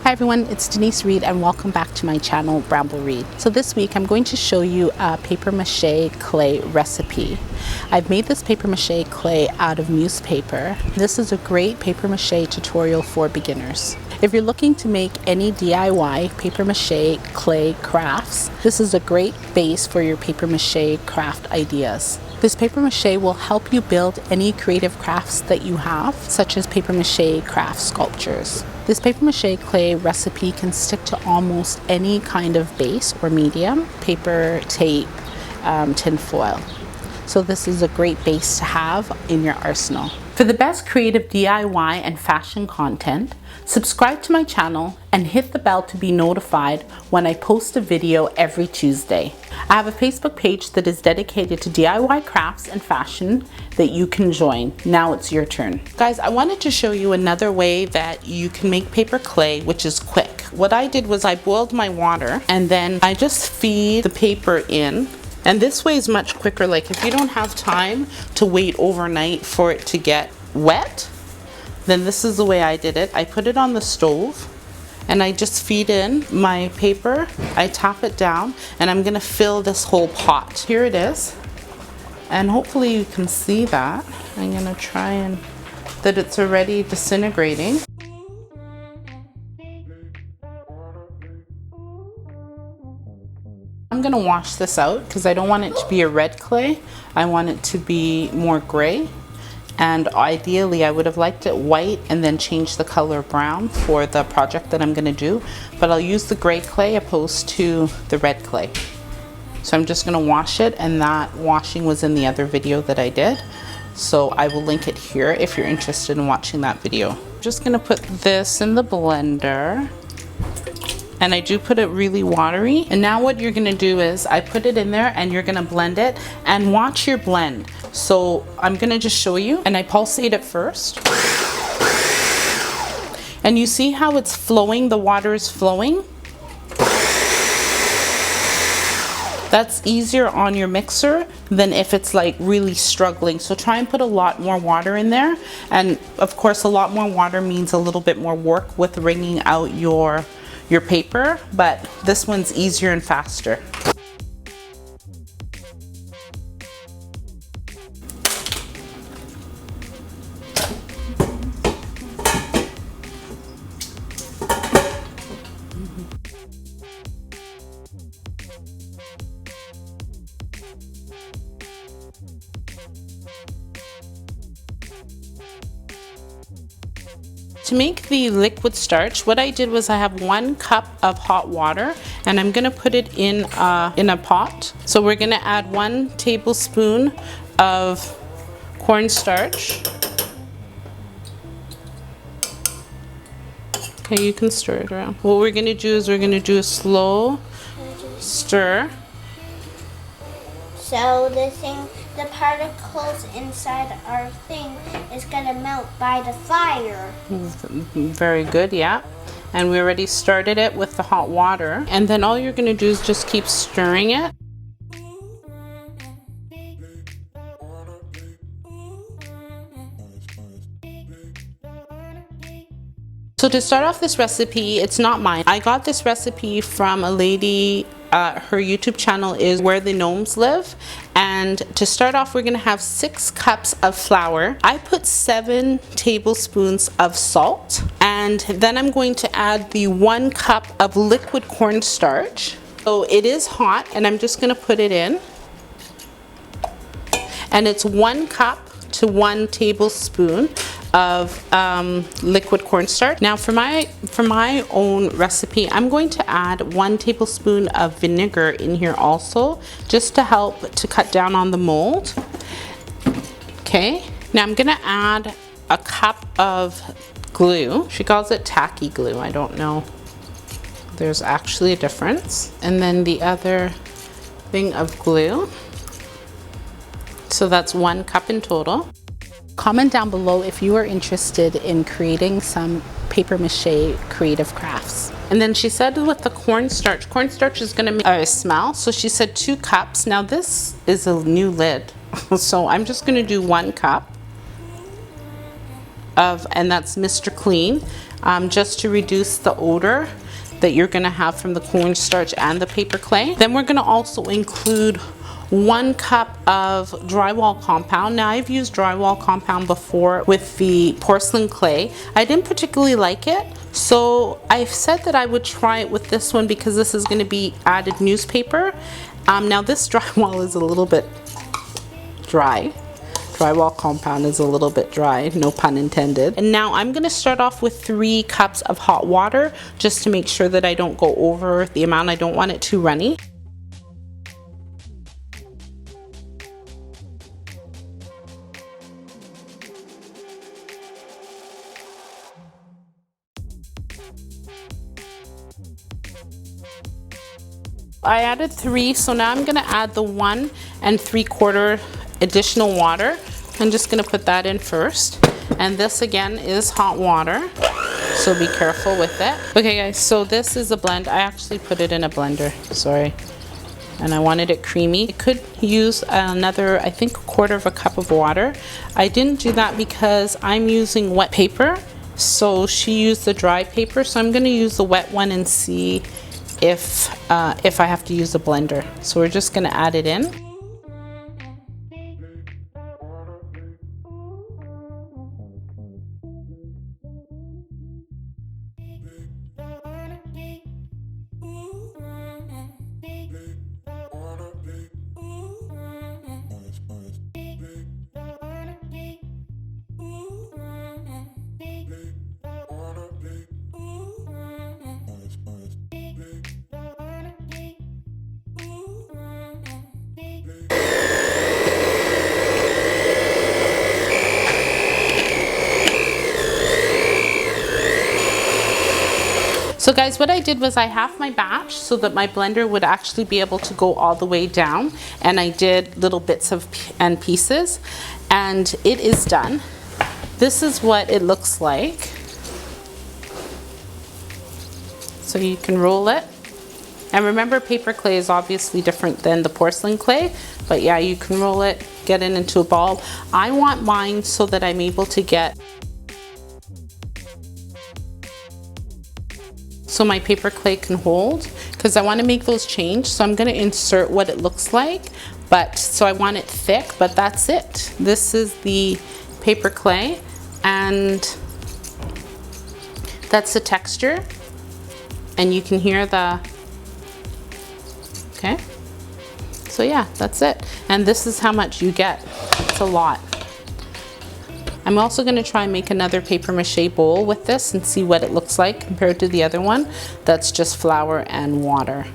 Hi everyone, it's Denise Reed and welcome back to my channel, Bramble Reed. So this week I'm going to show you a paper mache clay recipe. I've made this paper mache clay out of newspaper. This is a great paper mache tutorial for beginners. If you're looking to make any DIY paper mache clay crafts, this is a great base for your paper mache craft ideas. This paper mache will help you build any creative crafts that you have, such as paper mache craft sculptures. This paper mache clay recipe can stick to almost any kind of base or medium, paper, tape, tin foil. So this is a great base to have in your arsenal. For the best creative DIY and fashion content, subscribe to my channel and hit the bell to be notified when I post a video every Tuesday. I have a Facebook page that is dedicated to DIY crafts and fashion that you can join. Now it's your turn. Guys, I wanted to show you another way that you can make paper clay, which is quick. What I did was I boiled my water and then I just feed the paper in. And this way is much quicker. Like if you don't have time to wait overnight for it to get wet, then this is the way I did it. I put it on the stove and I just feed in my paper. I tap it down and I'm gonna fill this whole pot. Here it is. And hopefully you can see that. I'm gonna try and that it's already disintegrating. I'm gonna wash this out because I don't want it to be a red clay. I want it to be more gray. And ideally I would have liked it white and then change the color brown for the project that I'm gonna do. But I'll use the gray clay opposed to the red clay. So I'm just gonna wash it, and that washing was in the other video that I did. So I will link it here if you're interested in watching that video. I'm just gonna put this in the blender. And I do put it really watery. And now what you're gonna do is I put it in there and you're gonna blend it and watch your blend. So I'm gonna just show you, and I pulsate it first. And you see how it's flowing, the water is flowing? That's easier on your mixer than if it's like really struggling. So try and put a lot more water in there. And of course, a lot more water means a little bit more work with wringing out your paper, but this one's easier and faster. To make the liquid starch, what I did was I have 1 cup of hot water and I'm gonna put it in a pot. So we're gonna add 1 tablespoon of cornstarch. Okay, you can stir it around. What we're gonna do is we're gonna do a slow stir. So the particles inside our thing is gonna melt by the fire. Very good, yeah. And we already started it with the hot water. And then all you're gonna do is just keep stirring it. So to start off this recipe, it's not mine. I got this recipe from a lady. Her YouTube channel is Where the Gnomes Live. And to start off, we're gonna have 6 cups of flour. I put 7 tablespoons of salt. And then I'm going to add the 1 cup of liquid cornstarch. So it is hot and I'm just gonna put it in. And it's 1 cup to 1 tablespoon of liquid cornstarch. Now for my own recipe, I'm going to add 1 tablespoon of vinegar in here also, just to help to cut down on the mold. Okay, now I'm gonna add a cup of glue. She calls it tacky glue. I don't know. There's actually a difference. And then the other thing of glue. So that's 1 cup in total. Comment down below if you are interested in creating some paper mache creative crafts. And then she said with the cornstarch is gonna make a smell. So she said 2 cups. Now this is a new lid. So I'm just gonna do 1 cup of, and that's Mr. Clean. just to reduce the odor that you're gonna have from the cornstarch and the paper clay. Then we're gonna also include 1 cup of drywall compound. Now I've used drywall compound before with the porcelain clay. I didn't particularly like it, so I've said that I would try it with this one because this is going to be added newspaper. Now this drywall is a little bit dry. Drywall compound is a little bit dry, no pun intended. And now I'm going to start off with 3 cups of hot water just to make sure that I don't go over the amount. I don't want it too runny. I added 3, so now I'm gonna add the 1 3/4 additional water. I'm just gonna put that in first. And this again is hot water, so be careful with it. Okay guys, so this is a blend. I actually put it in a blender, sorry. And I wanted it creamy. I could use another, I think, 1/4 cup of water. I didn't do that because I'm using wet paper. So she used the dry paper, so I'm gonna use the wet one and see if I have to use a blender. So we're just gonna add it in. So guys, what I did was I halved my batch so that my blender would actually be able to go all the way down, and I did little bits and pieces, and it is done. This is what it looks like. So you can roll it. And remember, paper clay is obviously different than the porcelain clay, but yeah, you can roll it, get it into a ball. I want mine so that I'm able to get so my paper clay can hold, because I want to make those change. So I'm going to insert what it looks like, but so I want it thick, but that's it. This is the paper clay, and that's the texture, and you can hear the, okay, so yeah, that's it. And this is how much you get. It's a lot. I'm also going to try and make another paper mache bowl with this and see what it looks like compared to the other one that's just flour and water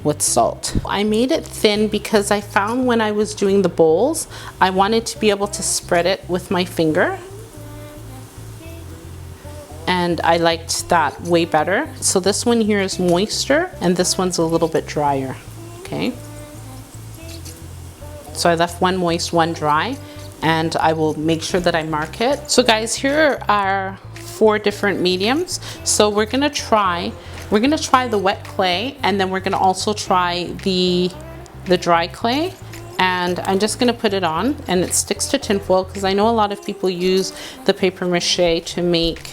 with salt. I made it thin because I found when I was doing the bowls, I wanted to be able to spread it with my finger, and I liked that way better. So this one here is moister and this one's a little bit drier, okay? So I left one moist, one dry, and I will make sure that I mark it. So guys, here are 4 different mediums. So we're gonna try the wet clay, and then we're gonna also try the dry clay. And I'm just gonna put it on, and it sticks to tinfoil because I know a lot of people use the paper mache to make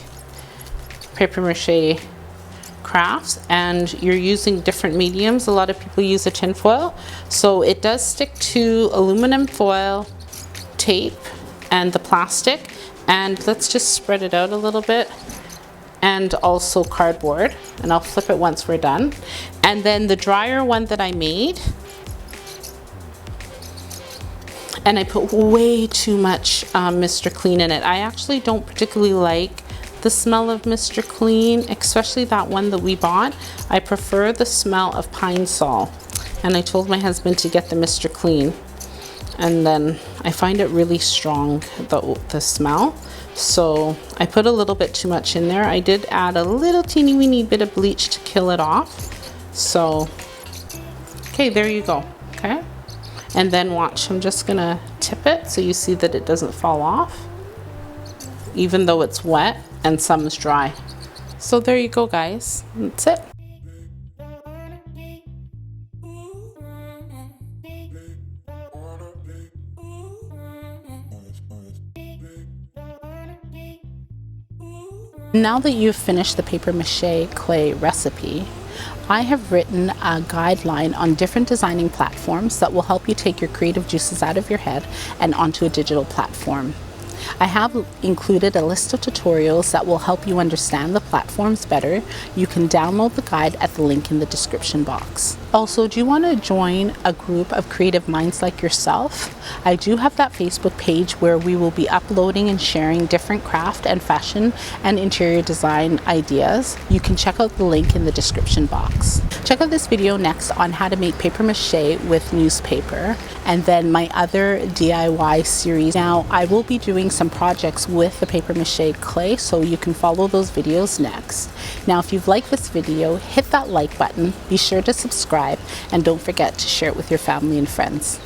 paper mache crafts, and you're using different mediums. A lot of people use a tinfoil. So it does stick to aluminum foil, tape, and the plastic. And let's just spread it out a little bit, and also cardboard, and I'll flip it once we're done. And then the drier one that I made, and I put way too much Mr. Clean in it. I actually don't particularly like the smell of Mr. Clean, especially that one that we bought. I prefer the smell of pine sol, and I told my husband to get the Mr. Clean. And then I find it really strong, the smell. So I put a little bit too much in there. I did add a little teeny weeny bit of bleach to kill it off. So, okay, there you go, okay? And then watch, I'm just gonna tip it so you see that it doesn't fall off, even though it's wet and some is dry. So there you go, guys, that's it. Now that you've finished the paper mache clay recipe, I have written a guideline on different designing platforms that will help you take your creative juices out of your head and onto a digital platform. I have included a list of tutorials that will help you understand the platforms better. You can download the guide at the link in the description box. Also, do you want to join a group of creative minds like yourself? I do have that Facebook page where we will be uploading and sharing different craft and fashion and interior design ideas. You can check out the link in the description box. Check out this video next on how to make paper mache with newspaper, and then my other DIY series. Now, I will be doing some projects with the paper mache clay, so you can follow those videos next. Now, if you've liked this video, hit that like button, be sure to subscribe, and don't forget to share it with your family and friends.